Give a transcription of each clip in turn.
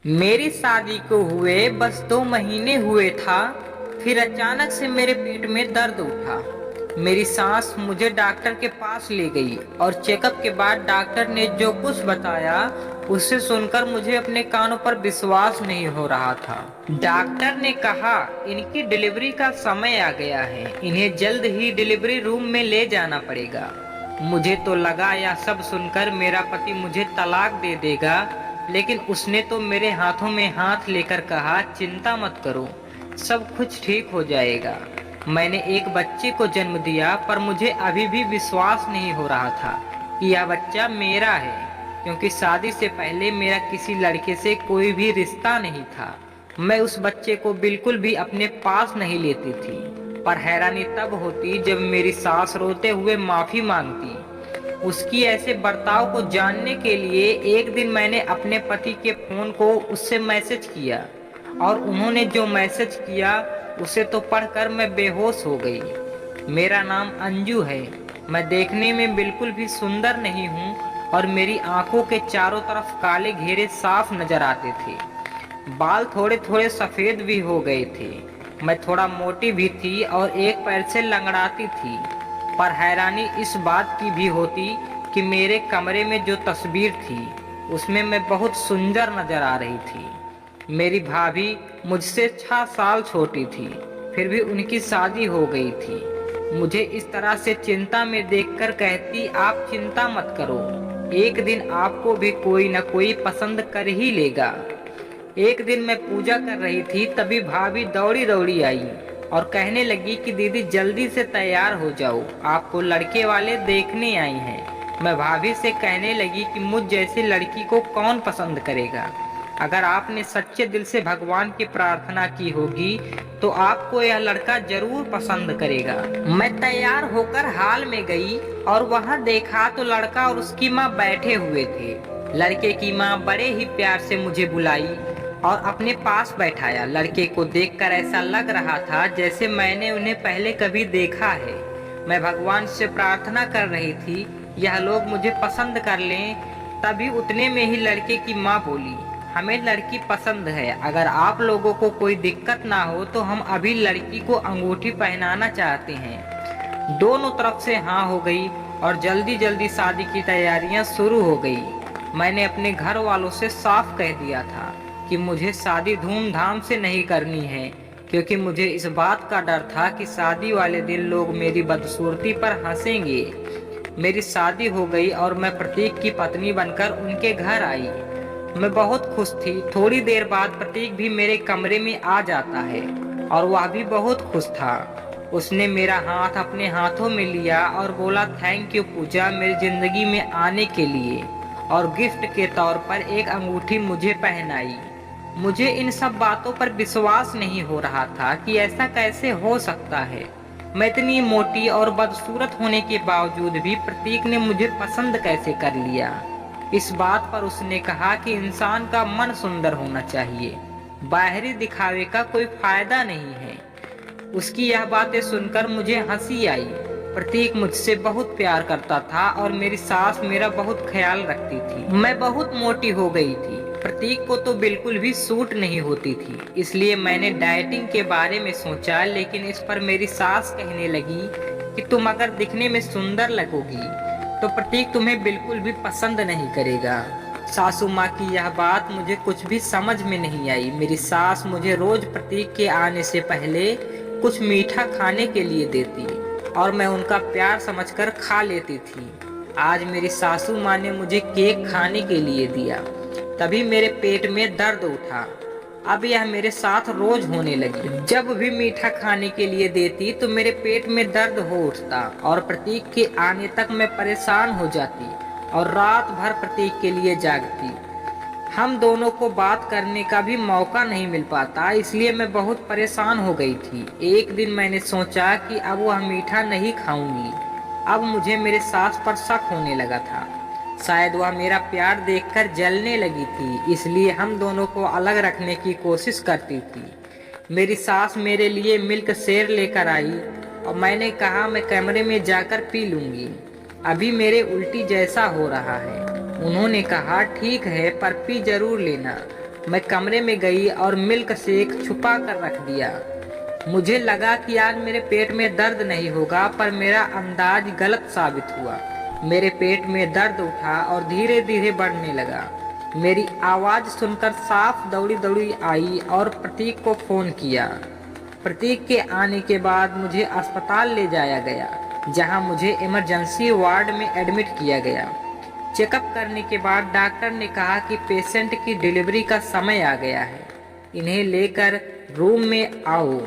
मेरी शादी को हुए बस 2 महीने हुए था, फिर अचानक से मेरे पेट में दर्द उठा। मेरी सास मुझे डॉक्टर के पास ले गई और चेकअप के बाद डॉक्टर ने जो कुछ बताया उसे सुनकर मुझे अपने कानों पर विश्वास नहीं हो रहा था। डॉक्टर ने कहा इनकी डिलीवरी का समय आ गया है, इन्हें जल्द ही डिलीवरी रूम में ले जाना पड़ेगा। मुझे तो लगा यह सब सुनकर मेरा पति मुझे तलाक दे देगा, लेकिन उसने तो मेरे हाथों में हाथ लेकर कहा चिंता मत करो, सब कुछ ठीक हो जाएगा। मैंने एक बच्चे को जन्म दिया, पर मुझे अभी भी विश्वास नहीं हो रहा था कि यह बच्चा मेरा है, क्योंकि शादी से पहले मेरा किसी लड़के से कोई भी रिश्ता नहीं था। मैं उस बच्चे को बिल्कुल भी अपने पास नहीं लेती थी, पर हैरानी तब होती जब मेरी सास रोते हुए माफी मांगती। उसकी ऐसे बर्ताव को जानने के लिए एक दिन मैंने अपने पति के फोन को उससे मैसेज किया, और उन्होंने जो मैसेज किया उसे तो पढ़कर मैं बेहोश हो गई। मेरा नाम अंजू है, मैं देखने में बिल्कुल भी सुंदर नहीं हूँ और मेरी आंखों के चारों तरफ काले घेरे साफ नजर आते थे। बाल थोड़े थोड़े सफेद भी हो गए थे। मैं थोड़ा मोटी भी थी और एक पैर से लंगड़ाती थी। पर हैरानी इस बात की भी होती कि मेरे कमरे में जो तस्वीर थी उसमें मैं बहुत सुंदर नजर आ रही थी। मेरी भाभी मुझसे 6 साल छोटी थी, फिर भी उनकी शादी हो गई थी। मुझे इस तरह से चिंता में देखकर कहती आप चिंता मत करो, एक दिन आपको भी कोई न कोई पसंद कर ही लेगा। एक दिन मैं पूजा कर रही थी, तभी भाभी दौड़ी दौड़ी आई और कहने लगी कि दीदी जल्दी से तैयार हो जाओ, आपको लड़के वाले देखने आई हैं। मैं भाभी से कहने लगी कि मुझ जैसी लड़की को कौन पसंद करेगा। अगर आपने सच्चे दिल से भगवान की प्रार्थना की होगी तो आपको यह लड़का जरूर पसंद करेगा। मैं तैयार होकर हाल में गई और वहां देखा तो लड़का और उसकी माँ बैठे हुए थे। लड़के की माँ बड़े ही प्यार से मुझे बुलाई और अपने पास बैठाया। लड़के को देखकर ऐसा लग रहा था जैसे मैंने उन्हें पहले कभी देखा है। मैं भगवान से प्रार्थना कर रही थी यह लोग मुझे पसंद कर लें। तभी उतने में ही लड़के की माँ बोली हमें लड़की पसंद है, अगर आप लोगों को कोई दिक्कत ना हो तो हम अभी लड़की को अंगूठी पहनाना चाहते हैं। दोनों तरफ से हाँ हो गई और जल्दी जल्दी शादी की तैयारियां शुरू हो गई। मैंने अपने घर वालों से साफ कह दिया था कि मुझे शादी धूमधाम से नहीं करनी है, क्योंकि मुझे इस बात का डर था कि शादी वाले दिन लोग मेरी बदसूरती पर हंसेंगे। मेरी शादी हो गई और मैं प्रतीक की पत्नी बनकर उनके घर आई। मैं बहुत खुश थी। थोड़ी देर बाद प्रतीक भी मेरे कमरे में आ जाता है और वह भी बहुत खुश था। उसने मेरा हाथ अपने हाथों में लिया और बोला थैंक यू पूजा, मेरी जिंदगी में आने के लिए, और गिफ्ट के तौर पर एक अंगूठी मुझे पहनाई। मुझे इन सब बातों पर विश्वास नहीं हो रहा था कि ऐसा कैसे हो सकता है। मैं इतनी मोटी और बदसूरत होने के बावजूद भी प्रतीक ने मुझे पसंद कैसे कर लिया। इस बात पर उसने कहा कि इंसान का मन सुंदर होना चाहिए, बाहरी दिखावे का कोई फायदा नहीं है। उसकी यह बातें सुनकर मुझे हंसी आई। प्रतीक मुझसे बहुत प्यार करता था और मेरी सास मेरा बहुत ख्याल रखती थी। मैं बहुत मोटी हो गई थी, प्रतीक को तो बिल्कुल भी सूट नहीं होती थी, इसलिए मैंने डाइटिंग के बारे में सोचा। लेकिन इस पर मेरी सास कहने लगी कि तुम अगर दिखने में सुंदर लगोगी तो प्रतीक तुम्हें बिल्कुल भी पसंद नहीं करेगा। सासू माँ की यह बात मुझे कुछ भी समझ में नहीं आई। मेरी सास मुझे रोज प्रतीक के आने से पहले कुछ मीठा खाने के लिए देती और मैं उनका प्यार समझकर खा लेती थी। आज मेरी सासू माँ ने मुझे केक खाने के लिए दिया, तभी मेरे पेट में दर्द उठा। अब यह मेरे साथ रोज होने लगी। जब भी मीठा खाने के लिए देती तो मेरे पेट में दर्द हो उठता और प्रतीक के आने तक मैं परेशान हो जाती और रात भर प्रतीक के लिए जागती। हम दोनों को बात करने का भी मौका नहीं मिल पाता, इसलिए मैं बहुत परेशान हो गई थी। एक दिन मैंने सोचा कि अब वह मीठा नहीं खाऊंगी। अब मुझे मेरे सास पर शक होने लगा था। शायद वह मेरा प्यार देखकर जलने लगी थी, इसलिए हम दोनों को अलग रखने की कोशिश करती थी। मेरी सास मेरे लिए मिल्क शेर लेकर आई और मैंने कहा मैं कमरे में जाकर पी लूंगी, अभी मेरे उल्टी जैसा हो रहा है। उन्होंने कहा ठीक है, पर पी जरूर लेना। मैं कमरे में गई और मिल्क शेक छुपा कर रख दिया। मुझे लगा कि आज मेरे पेट में दर्द नहीं होगा, पर मेरा अंदाज गलत साबित हुआ। मेरे पेट में दर्द उठा और धीरे धीरे बढ़ने लगा। मेरी आवाज़ सुनकर साफ दौड़ी दौड़ी आई और प्रतीक को फ़ोन किया। प्रतीक के आने के बाद मुझे अस्पताल ले जाया गया, जहां मुझे इमरजेंसी वार्ड में एडमिट किया गया। चेकअप करने के बाद डॉक्टर ने कहा कि पेशेंट की डिलीवरी का समय आ गया है, इन्हें लेकर रूम में आओ।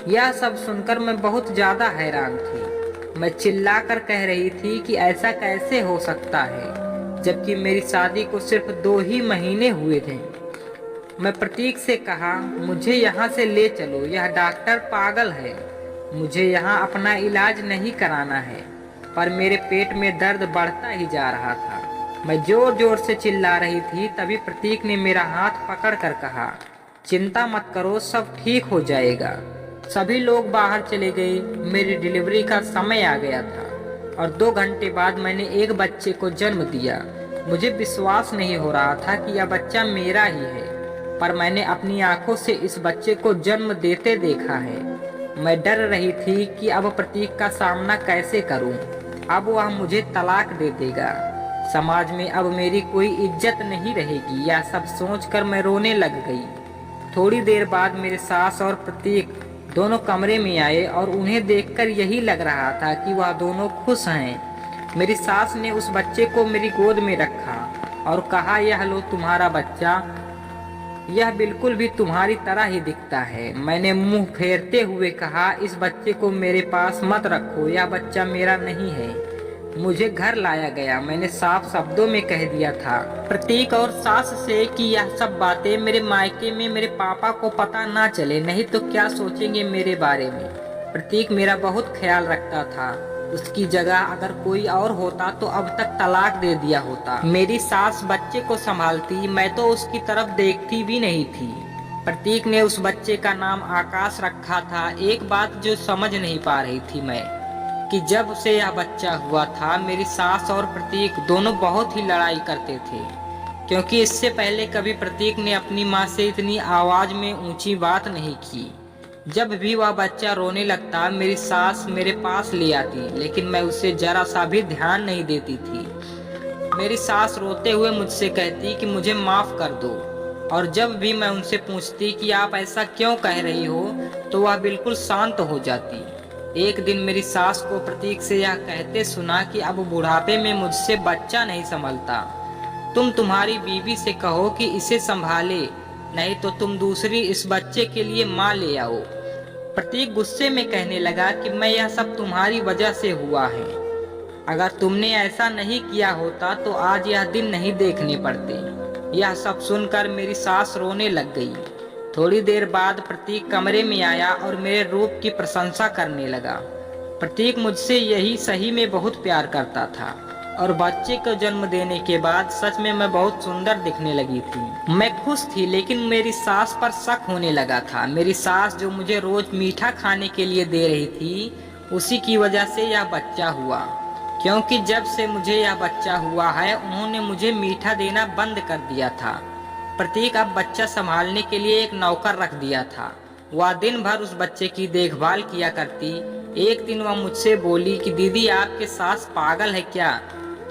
यह सब सुनकर मैं बहुत ज़्यादा हैरान थी। मैं चिल्लाकर कह रही थी कि ऐसा कैसे हो सकता है, जबकि मेरी शादी को सिर्फ 2 ही महीने हुए थे। मैं प्रतीक से कहा, मुझे यहाँ से ले चलो, यह डॉक्टर पागल है, मुझे यहाँ अपना इलाज नहीं कराना है। पर मेरे पेट में दर्द बढ़ता ही जा रहा था। मैं जोर जोर से चिल्ला रही थी, तभी प्रतीक ने मेरा हाथ पकड़कर कहा, चिंता मत करो, सब ठीक हो जाएगा। सभी लोग बाहर चले गए। मेरी डिलीवरी का समय आ गया था और 2 घंटे बाद मैंने एक बच्चे को जन्म दिया। मुझे विश्वास नहीं हो रहा था कि यह बच्चा मेरा ही है, पर मैंने अपनी आंखों से इस बच्चे को जन्म देते देखा है। मैं डर रही थी कि अब प्रतीक का सामना कैसे करूं। अब वह मुझे तलाक दे देगा, समाज में अब मेरी कोई इज्जत नहीं रहेगी। यह सब सोचकर मैं रोने लग गई। थोड़ी देर बाद मेरे सास और प्रतीक दोनों कमरे में आए और उन्हें देखकर यही लग रहा था कि वह दोनों खुश हैं। मेरी सास ने उस बच्चे को मेरी गोद में रखा और कहा, यह लो तुम्हारा बच्चा, यह बिल्कुल भी तुम्हारी तरह ही दिखता है। मैंने मुंह फेरते हुए कहा, इस बच्चे को मेरे पास मत रखो, यह बच्चा मेरा नहीं है। मुझे घर लाया गया। मैंने साफ शब्दों में कह दिया था प्रतीक और सास से कि यह सब बातें मेरे मायके में मेरे पापा को पता ना चले, नहीं तो क्या सोचेंगे मेरे बारे में। प्रतीक मेरा बहुत ख्याल रखता था। उसकी जगह अगर कोई और होता तो अब तक तलाक दे दिया होता। मेरी सास बच्चे को संभालती, मैं तो उसकी तरफ देखती भी नहीं थी। प्रतीक ने उस बच्चे का नाम आकाश रखा था। एक बात जो समझ नहीं पा रही थी मैं, कि जब से यह बच्चा हुआ था, मेरी सास और प्रतीक दोनों बहुत ही लड़ाई करते थे, क्योंकि इससे पहले कभी प्रतीक ने अपनी माँ से इतनी आवाज में ऊंची बात नहीं की। जब भी वह बच्चा रोने लगता, मेरी सास मेरे पास ले आती, लेकिन मैं उसे जरा सा भी ध्यान नहीं देती थी। मेरी सास रोते हुए मुझसे कहती कि मुझे माफ कर दो, और जब भी मैं उनसे पूछती कि आप ऐसा क्यों कह रही हो, तो वह बिल्कुल शांत हो जाती। एक दिन मेरी सास को प्रतीक से यह कहते सुना कि अब बुढ़ापे में मुझसे बच्चा नहीं संभलता, तुम तुम्हारी बीवी से कहो कि इसे संभाले, नहीं तो तुम दूसरी इस बच्चे के लिए माँ ले आओ। प्रतीक गुस्से में कहने लगा कि मैं यह सब तुम्हारी वजह से हुआ है, अगर तुमने ऐसा नहीं किया होता तो आज यह दिन नहीं देखने पड़ते। यह सब सुनकर मेरी सास रोने लग गई। थोड़ी देर बाद प्रतीक कमरे में आया और मेरे रूप की प्रशंसा करने लगा। प्रतीक मुझसे यही सही में बहुत प्यार करता था, और बच्चे को जन्म देने के बाद सच में मैं बहुत सुंदर दिखने लगी थी। मैं खुश थी, लेकिन मेरी सास पर शक होने लगा था। मेरी सास जो मुझे रोज मीठा खाने के लिए दे रही थी, उसी की वजह से यह बच्चा हुआ, क्योंकि जब से मुझे यह बच्चा हुआ है, उन्होंने मुझे मीठा देना बंद कर दिया था। प्रतीक अब बच्चा संभालने के लिए एक नौकर रख दिया था। वह दिन भर उस बच्चे की देखभाल किया करती। एक दिन वह मुझसे बोली कि दीदी, आपके सास पागल है क्या?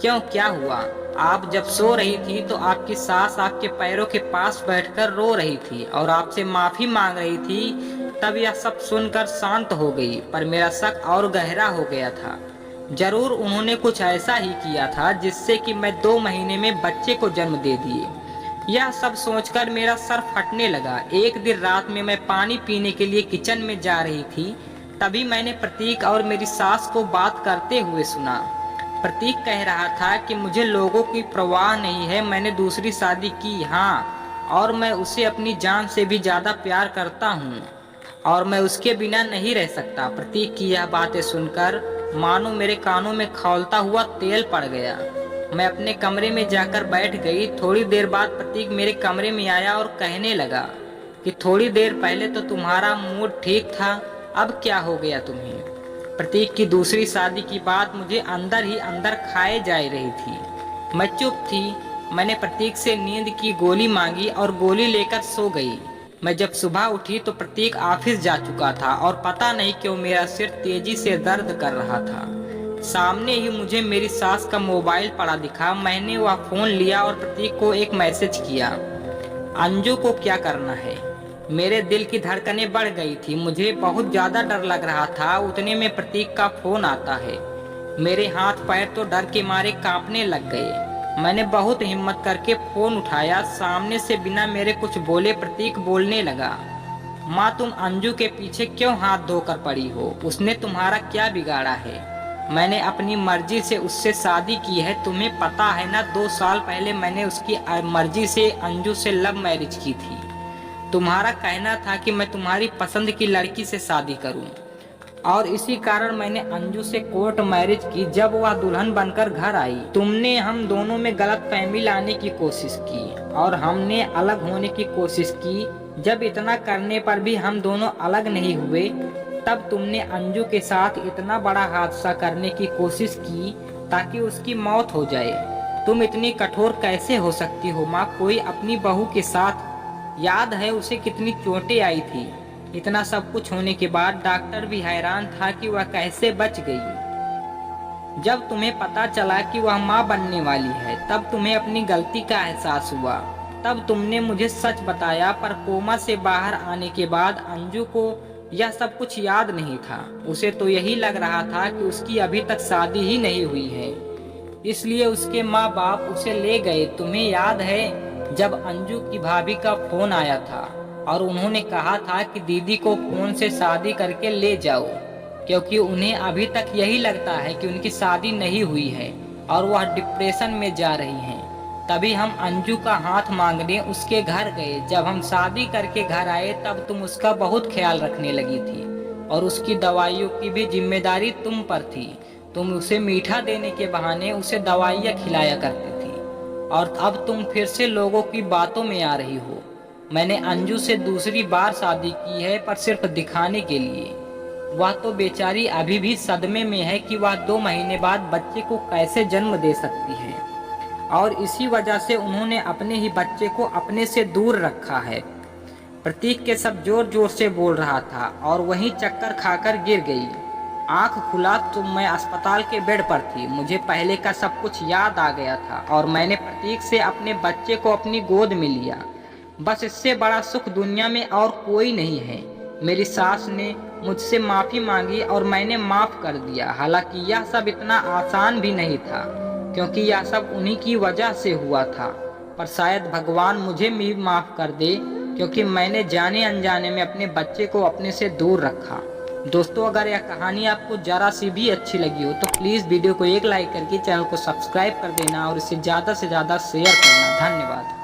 क्यों, क्या हुआ? आप जब सो रही थी तो आपकी सास आपके पैरों के पास बैठकर रो रही थी और आपसे माफी मांग रही थी। तब यह सब सुनकर शांत हो गई, पर मेरा शक और गहरा हो गया था। जरूर उन्होंने कुछ ऐसा ही किया था जिससे कि मैं 2 महीने में बच्चे को जन्म दे दिए। यह सब सोचकर मेरा सर फटने लगा। एक दिन रात में मैं पानी पीने के लिए किचन में जा रही थी, तभी मैंने प्रतीक और मेरी सास को बात करते हुए सुना। प्रतीक कह रहा था कि मुझे लोगों की परवाह नहीं है, मैंने दूसरी शादी की, हाँ, और मैं उसे अपनी जान से भी ज्यादा प्यार करता हूँ और मैं उसके बिना नहीं रह सकता। प्रतीक की यह बातें सुनकर मानो मेरे कानों में खौलता हुआ तेल पड़ गया। मैं अपने कमरे में जाकर बैठ गई। थोड़ी देर बाद प्रतीक मेरे कमरे में आया और कहने लगा कि थोड़ी देर पहले तो तुम्हारा मूड ठीक था, अब क्या हो गया तुम्हें? प्रतीक की दूसरी शादी की बात मुझे अंदर ही अंदर खाए जा रही थी। मैं चुप थी। मैंने प्रतीक से नींद की गोली मांगी और गोली लेकर सो गई। मैं जब सुबह उठी तो प्रतीक ऑफिस जा चुका था और पता नहीं क्यों मेरा सिर तेजी से दर्द कर रहा था। सामने ही मुझे मेरी सास का मोबाइल पड़ा दिखा। मैंने वह फोन लिया और प्रतीक को एक मैसेज किया, अंजू को क्या करना है। मेरे दिल की धड़कनें बढ़ गई थी, मुझे बहुत ज्यादा डर लग रहा था। उतने में प्रतीक का फोन आता है। मेरे हाथ पैर तो डर के मारे कांपने लग गए। मैंने बहुत हिम्मत करके फोन उठाया। सामने से बिना मेरे कुछ बोले प्रतीक बोलने लगा, माँ तुम अंजू के पीछे क्यों हाथ धोकर पड़ी हो, उसने तुम्हारा क्या बिगाड़ा है। मैंने अपनी मर्जी से उससे शादी की है, तुम्हें पता है ना 2 साल पहले मैंने उसकी मर्जी से अंजू से लव मैरिज की थी। तुम्हारा कहना था कि मैं तुम्हारी पसंद की लड़की से शादी करूं और इसी कारण मैंने अंजू से कोर्ट मैरिज की। जब वह दुल्हन बनकर घर आई, तुमने हम दोनों में गलत फहमी लाने की कोशिश की और हमने अलग होने की कोशिश की। जब इतना करने पर भी हम दोनों अलग नहीं हुए, तब तुमने अंजू के साथ इतना बड़ा हादसा करने की कोशिश की ताकि उसकी मौत हो जाए। तुम इतनी कठोर कैसे हो सकती हो माँ, कोई अपनी बहू के साथ, याद है उसे कितनी चोटें आई थी। इतना सब कुछ होने के बाद डॉक्टर भी हैरान था कि वह कैसे बच गई। जब तुम्हें पता चला कि वह माँ बनने वाली है, तब तुम्हें अपनी गलती का एहसास हुआ। तब तुमने मुझे सच बताया, पर कोमा से बाहर आने के बाद अंजू को यह सब कुछ याद नहीं था। उसे तो यही लग रहा था कि उसकी अभी तक शादी ही नहीं हुई है, इसलिए उसके माँ बाप उसे ले गए। तुम्हें याद है जब अंजू की भाभी का फोन आया था और उन्होंने कहा था कि दीदी को फोन से शादी करके ले जाओ, क्योंकि उन्हें अभी तक यही लगता है कि उनकी शादी नहीं हुई है और वह डिप्रेशन में जा रही हैं। तभी हम अंजू का हाथ मांगने उसके घर गए। जब हम शादी करके घर आए तब तुम उसका बहुत ख्याल रखने लगी थी और उसकी दवाइयों की भी जिम्मेदारी तुम पर थी। तुम उसे मीठा देने के बहाने उसे दवाइयाँ खिलाया करती थी और अब तुम फिर से लोगों की बातों में आ रही हो। मैंने अंजू से दूसरी बार शादी की है, पर सिर्फ दिखाने के लिए। वह तो बेचारी अभी भी सदमे में है कि वह 2 महीने बाद बच्चे को कैसे जन्म दे सकती है और इसी वजह से उन्होंने अपने ही बच्चे को अपने से दूर रखा है। प्रतीक के सब जोर जोर से बोल रहा था और वहीं चक्कर खाकर गिर गई। आंख खुला तो मैं अस्पताल के बेड पर थी। मुझे पहले का सब कुछ याद आ गया था और मैंने प्रतीक से अपने बच्चे को अपनी गोद में लिया। बस इससे बड़ा सुख दुनिया में और कोई नहीं है। मेरी सास ने मुझसे माफ़ी मांगी और मैंने माफ़ कर दिया। हालांकि यह सब इतना आसान भी नहीं था, क्योंकि यह सब उन्हीं की वजह से हुआ था। पर शायद भगवान मुझे भी माफ़ कर दे, क्योंकि मैंने जाने अनजाने में अपने बच्चे को अपने से दूर रखा। दोस्तों, अगर यह कहानी आपको ज़रा सी भी अच्छी लगी हो तो प्लीज़ वीडियो को एक लाइक करके चैनल को सब्सक्राइब कर देना और इसे ज़्यादा से ज़्यादा शेयर करना। धन्यवाद।